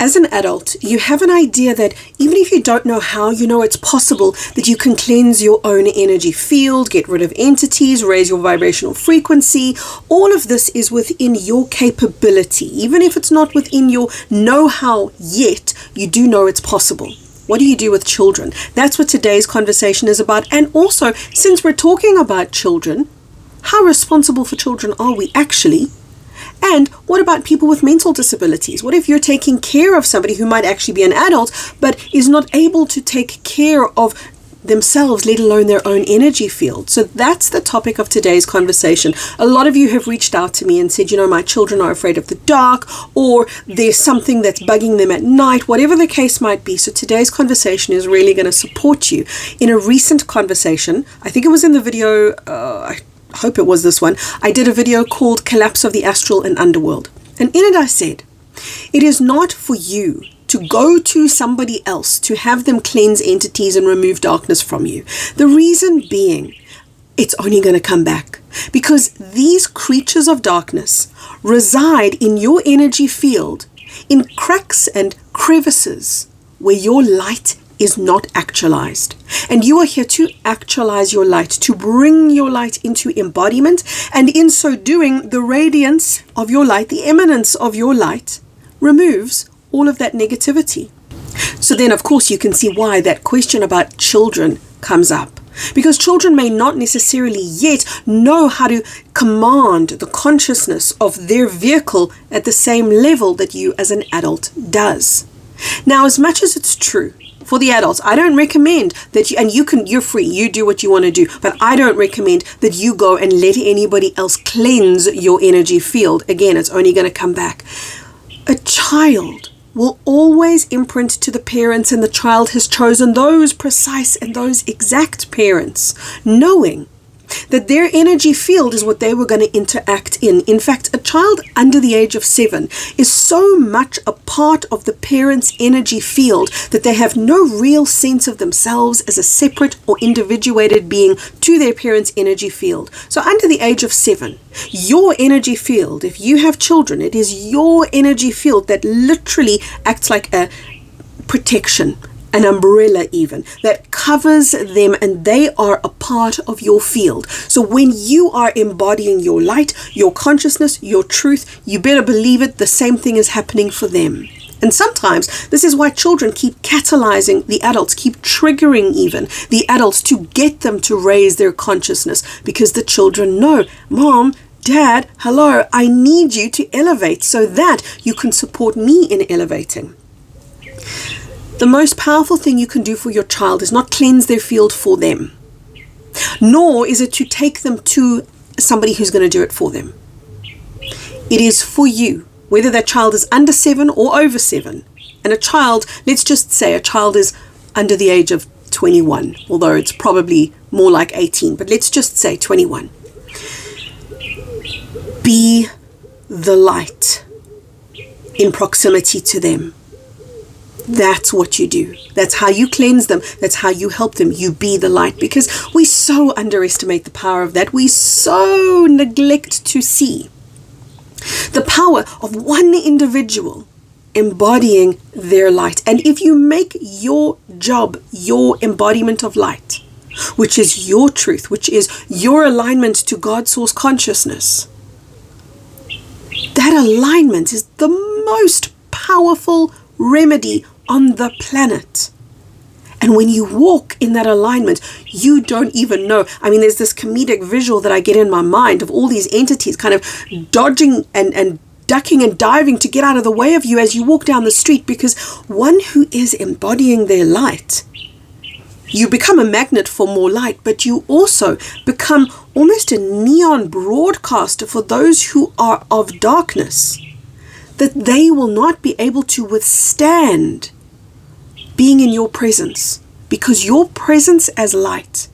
As an adult, you have an idea that even if you don't know how, you know it's possible that you can cleanse your own energy field, get rid of entities, raise your vibrational frequency. All of this is within your capability. Even if it's not within your know-how yet, you do know it's possible. What do you do with children? That's what today's conversation is about. And also, since we're talking about children, how responsible for children are we actually? And what about people with mental disabilities? What if you're taking care of somebody who might actually be an adult, but is not able to take care of themselves, let alone their own energy field? So that's the topic of today's conversation. A lot of you have reached out to me and said, my children are afraid of the dark, or there's something that's bugging them at night, whatever the case might be. So today's conversation is really going to support you. In a recent conversation, I think it was in the video, I hope it was this one, I did a video called Collapse of the Astral and Underworld. And in it I said, it is not for you to go to somebody else to have them cleanse entities and remove darkness from you. The reason being, it's only going to come back. Because these creatures of darkness reside in your energy field, in cracks and crevices where your light is not actualized. And you are here to actualize your light, to bring your light into embodiment, and in so doing, the radiance of your light, the eminence of your light, removes all of that negativity. So then, of course, you can see why that question about children comes up. Because children may not necessarily yet know how to command the consciousness of their vehicle at the same level that you as an adult does. Now, as much as it's true, for the adults, I don't recommend that you're free, you do what you want to do, but I don't recommend that you go and let anybody else cleanse your energy field. Again, it's only going to come back. A child will always imprint to the parents, and the child has chosen those precise and those exact parents, knowing that their energy field is what they were going to interact in. In fact, a child under the age of 7 is so much a part of the parent's energy field that they have no real sense of themselves as a separate or individuated being to their parent's energy field. So under the age of 7, your energy field, if you have children, it is your energy field that literally acts like a protection, an umbrella even, that covers them, and they are a part of your field. So when you are embodying your light, your consciousness, your truth, you better believe it, the same thing is happening for them. And sometimes this is why children keep catalyzing the adults, keep triggering even the adults to get them to raise their consciousness, because the children know, Mom, Dad, hello, I need you to elevate so that you can support me in elevating. The most powerful thing you can do for your child is not cleanse their field for them, nor is it to take them to somebody who's going to do it for them. It is for you, whether that child is under 7 or over 7. And a child, let's just say a child is under the age of 21, although it's probably more like 18, but let's just say 21. Be the light in proximity to them. That's what you do. That's how you cleanse them. That's how you help them. You be the light, because we so underestimate the power of that. We so neglect to see the power of one individual embodying their light. And if you make your job your embodiment of light, which is your truth, which is your alignment to God's source consciousness, that alignment is the most powerful remedy on the planet. And when you walk in that alignment, you don't even know. I mean, there's this comedic visual that I get in my mind of all these entities kind of dodging and ducking and diving to get out of the way of you as you walk down the street, because one who is embodying their light, you become a magnet for more light, but you also become almost a neon broadcaster for those who are of darkness, that they will not be able to withstand being in your presence, because your presence as light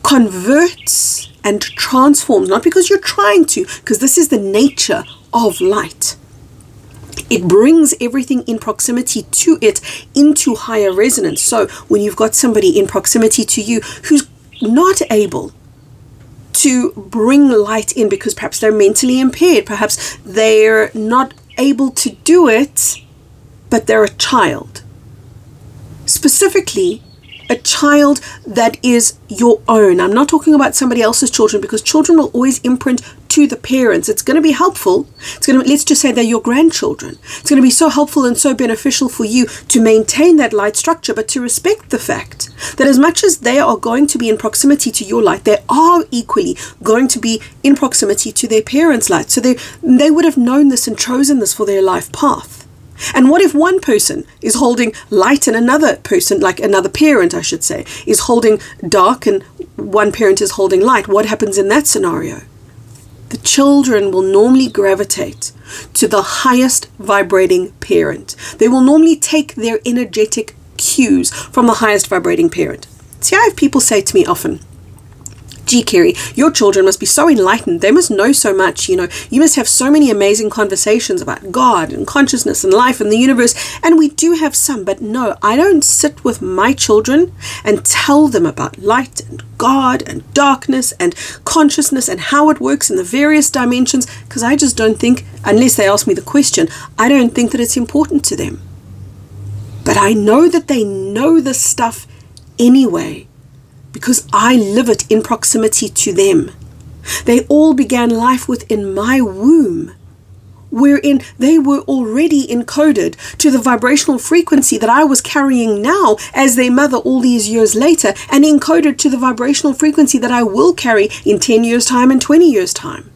converts and transforms, not because you're trying to, because this is the nature of light. It brings everything in proximity to it into higher resonance. So when you've got somebody in proximity to you who's not able to bring light in because perhaps they're mentally impaired, perhaps they're not able to do it, but they're a child. Specifically, a child that is your own. I'm not talking about somebody else's children, because children will always imprint to the parents. It's going to be helpful. Let's just say they're your grandchildren. It's going to be so helpful and so beneficial for you to maintain that light structure, but to respect the fact that as much as they are going to be in proximity to your light, they are equally going to be in proximity to their parents' light. So they would have known this and chosen this for their life path. And what if one person is holding light and another person, like another parent, I should say, is holding dark and one parent is holding light? What happens in that scenario? The children will normally gravitate to the highest vibrating parent. They will normally take their energetic cues from the highest vibrating parent. See, I have people say to me often, "Gee, Kerry, your children must be so enlightened. They must know so much. You must have so many amazing conversations about God and consciousness and life and the universe." And we do have some, but no, I don't sit with my children and tell them about light and God and darkness and consciousness and how it works in the various dimensions, because I just don't think, unless they ask me the question, I don't think that it's important to them. But I know that they know this stuff anyway, because I live it in proximity to them. They all began life within my womb, wherein they were already encoded to the vibrational frequency that I was carrying now as their mother all these years later, and encoded to the vibrational frequency that I will carry in 10 years' time and 20 years' time.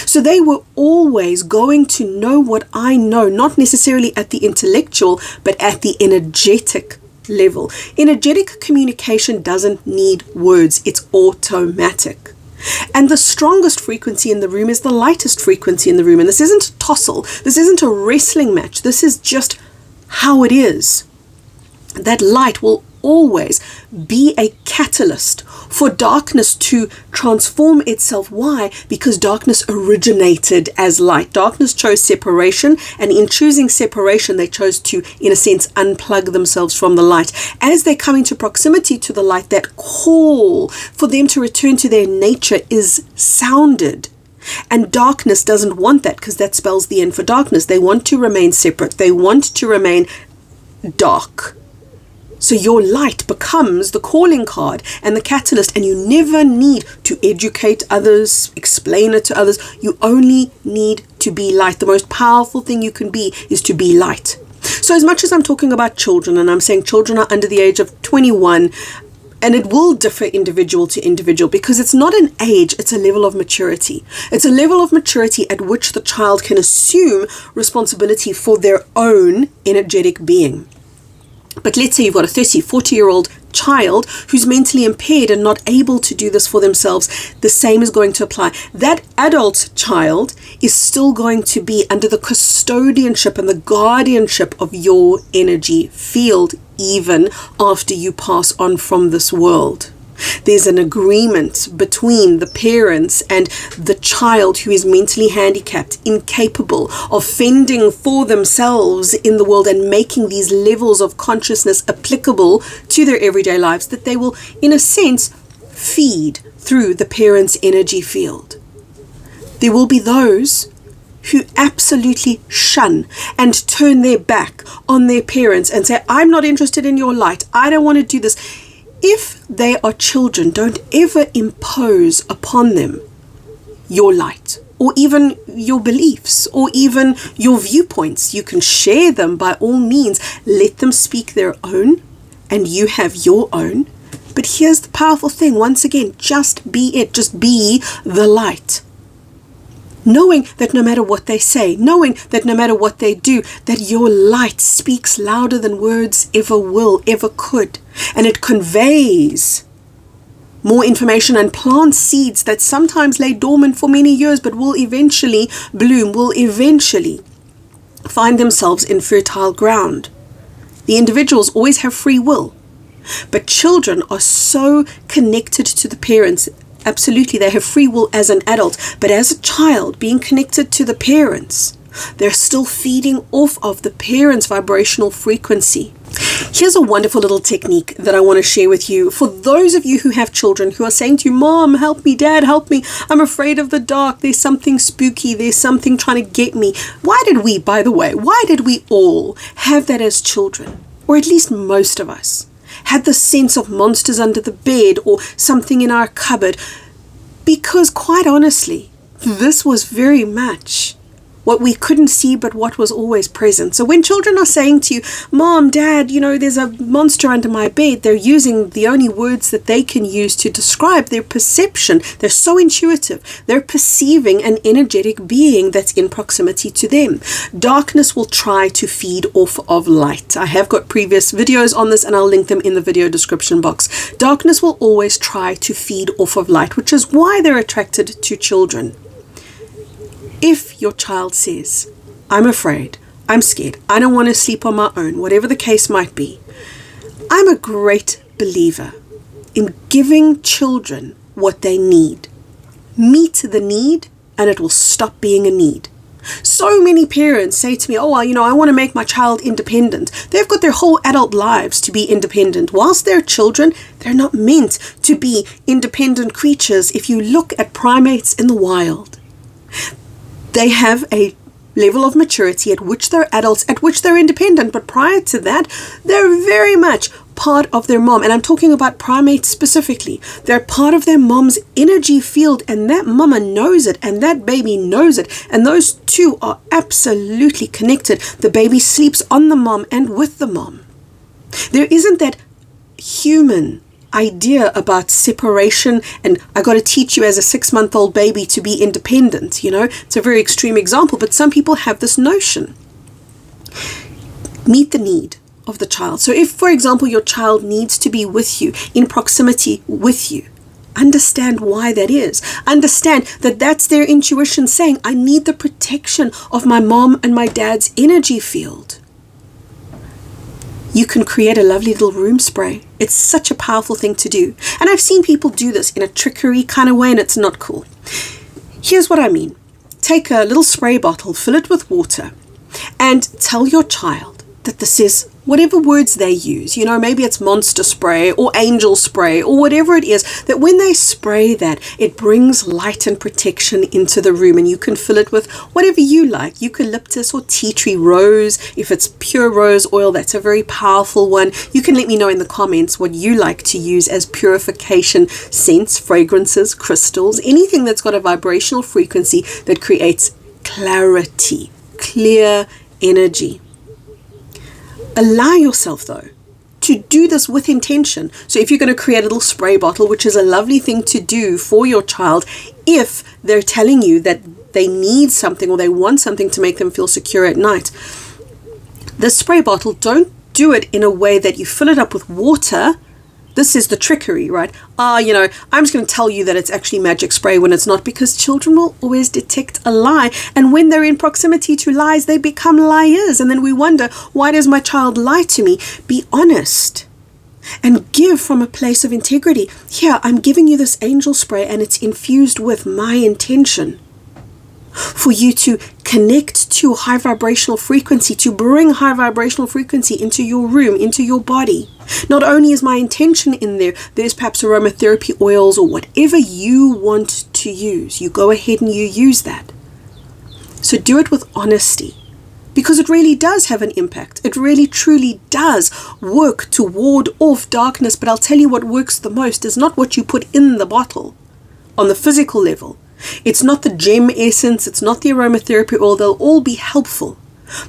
So they were always going to know what I know, not necessarily at the intellectual, but at the energetic level. Energetic communication doesn't need words. It's automatic. And the strongest frequency in the room is the lightest frequency in the room. And this isn't a tussle. This isn't a wrestling match. This is just how it is. That light will always be a catalyst for darkness to transform itself. Why? Because darkness originated as light. Darkness chose separation, and in choosing separation, they chose to, in a sense, unplug themselves from the light. As they come into proximity to the light, that call for them to return to their nature is sounded. And darkness doesn't want that, because that spells the end for darkness. They want to remain separate. They want to remain dark. So your light becomes the calling card and the catalyst, and you never need to educate others, explain it to others. You only need to be light. The most powerful thing you can be is to be light. So as much as I'm talking about children, and I'm saying children are under the age of 21, and it will differ individual to individual, because it's not an age, it's a level of maturity. It's a level of maturity at which the child can assume responsibility for their own energetic being. But let's say you've got a 30, 40-year-old child who's mentally impaired and not able to do this for themselves. The same is going to apply. That adult child is still going to be under the custodianship and the guardianship of your energy field, even after you pass on from this world. There's an agreement between the parents and the child who is mentally handicapped, incapable of fending for themselves in the world and making these levels of consciousness applicable to their everyday lives, that they will, in a sense, feed through the parents' energy field. There will be those who absolutely shun and turn their back on their parents and say, "I'm not interested in your light. I don't want to do this." If they are children, don't ever impose upon them your light, or even your beliefs, or even your viewpoints. You can share them by all means. Let them speak their own, and you have your own. But here's the powerful thing. Once again, just be it. Just be the light. Knowing that no matter what they say, knowing that no matter what they do, that your light speaks louder than words ever will, ever could. And it conveys more information and plants seeds that sometimes lay dormant for many years, but will eventually bloom, will eventually find themselves in fertile ground. The individuals always have free will, but children are so connected to the parents. Absolutely, they have free will as an adult, but as a child, being connected to the parents, they're still feeding off of the parents' vibrational frequency. Here's a wonderful little technique that I want to share with you. For those of you who have children who are saying to you, Mom, help me, Dad, help me. I'm afraid of the dark. There's something spooky. There's something trying to get me. Why did we all have that as children? Or at least most of us had the sense of monsters under the bed or something in our cupboard. Because quite honestly, this was very much what we couldn't see, but what was always present. So when children are saying to you, Mom, Dad, there's a monster under my bed, they're using the only words that they can use to describe their perception. They're so intuitive. They're perceiving an energetic being that's in proximity to them. Darkness will try to feed off of light. I have got previous videos on this and I'll link them in the video description box. Darkness will always try to feed off of light, which is why they're attracted to children. If your child says, I'm afraid, I'm scared, I don't want to sleep on my own, whatever the case might be, I'm a great believer in giving children what they need. Meet the need and it will stop being a need. So many parents say to me, I want to make my child independent. They've got their whole adult lives to be independent. Whilst they're children, they're not meant to be independent creatures. If you look at primates in the wild, they have a level of maturity at which they're adults, at which they're independent. But prior to that, they're very much part of their mom. And I'm talking about primates specifically. They're part of their mom's energy field, and that mama knows it, and that baby knows it. And those two are absolutely connected. The baby sleeps on the mom and with the mom. There isn't that human idea about separation and I got to teach you as a 6-month-old baby to be independent. It's a very extreme example, but some people have this notion. Meet the need of the child. So if, for example, your child needs to be with you, in proximity with you, understand why that is. Understand that that's their intuition saying, I need the protection of my mom and my dad's energy field. You can create a lovely little room spray. It's such a powerful thing to do. And I've seen people do this in a trickery kind of way, and it's not cool. Here's what I mean. Take a little spray bottle, fill it with water, and tell your child that this is whatever words they use. Maybe it's monster spray or angel spray or whatever it is, that when they spray that, it brings light and protection into the room. And you can fill it with whatever you like, eucalyptus or tea tree rose. If it's pure rose oil, that's a very powerful one. You can let me know in the comments what you like to use as purification scents, fragrances, crystals, anything that's got a vibrational frequency that creates clarity, clear energy. Allow yourself, though, to do this with intention. So if you're going to create a little spray bottle, which is a lovely thing to do for your child, if they're telling you that they need something or they want something to make them feel secure at night, the spray bottle, don't do it in a way that you fill it up with water. This is the trickery, right? I'm just going to tell you that it's actually magic spray when it's not, because children will always detect a lie. And when they're in proximity to lies, they become liars. And then we wonder, why does my child lie to me? Be honest and give from a place of integrity. Here, I'm giving you this angel spray and it's infused with my intention for you to connect to high vibrational frequency, to bring high vibrational frequency into your room, into your body. Not only is my intention in there, there's perhaps aromatherapy oils or whatever you want to use. You go ahead and you use that. So do it with honesty, because it really does have an impact. It really truly does work to ward off darkness. But I'll tell you what works the most is not what you put in the bottle on the physical level. It's not the gem essence, it's not the aromatherapy oil. They'll all be helpful.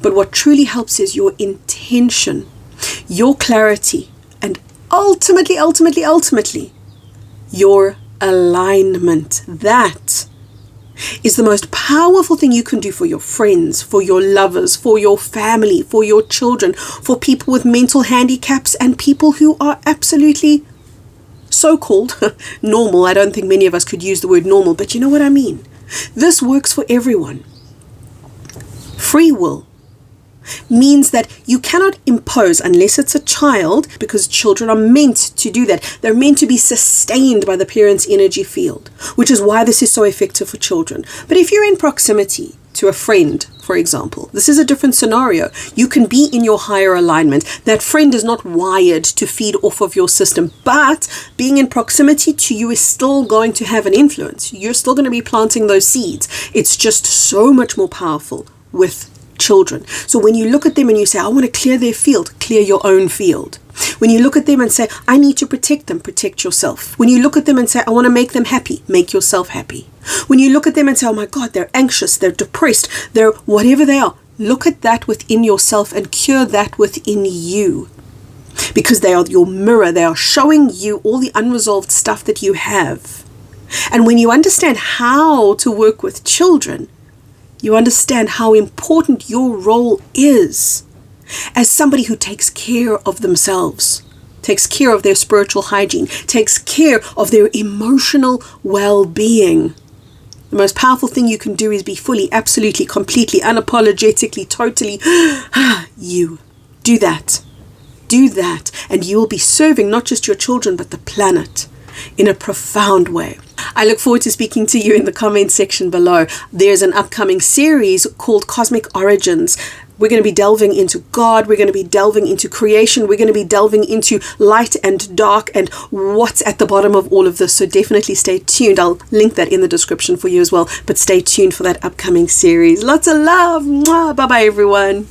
But what truly helps is your intention, your clarity, and ultimately, your alignment. That is the most powerful thing you can do for your friends, for your lovers, for your family, for your children, for people with mental handicaps, and people who are absolutely so-called normal. I don't think many of us could use the word normal, but you know what I mean. This works for everyone. Free will means that you cannot impose, unless it's a child, because children are meant to do that. They're meant to be sustained by the parent's energy field, which is why this is so effective for children. But if you're in proximity to a friend, for example. This is a different scenario. You can be in your higher alignment. That friend is not wired to feed off of your system, but being in proximity to you is still going to have an influence. You're still going to be planting those seeds. It's just so much more powerful with children. So when you look at them and you say, I want to clear their field, clear your own field. When you look at them and say, I need to protect them, protect yourself. When you look at them and say, I want to make them happy, make yourself happy. When you look at them and say, oh my God, they're anxious, they're depressed, they're whatever they are, look at that within yourself and cure that within you. Because they are your mirror. They are showing you all the unresolved stuff that you have. And when you understand how to work with children, you understand how important your role is as somebody who takes care of themselves, takes care of their spiritual hygiene, takes care of their emotional well-being. The most powerful thing you can do is be fully, absolutely, completely, unapologetically, totally you. Do that. Do that. And you will be serving not just your children, but the planet in a profound way. I look forward to speaking to you in the comment section below. There's an upcoming series called Cosmic Origins. We're going to be delving into God. We're going to be delving into creation. We're going to be delving into light and dark and what's at the bottom of all of this. So definitely stay tuned. I'll link that in the description for you as well. But stay tuned for that upcoming series. Lots of love. Mwah. Bye-bye, everyone.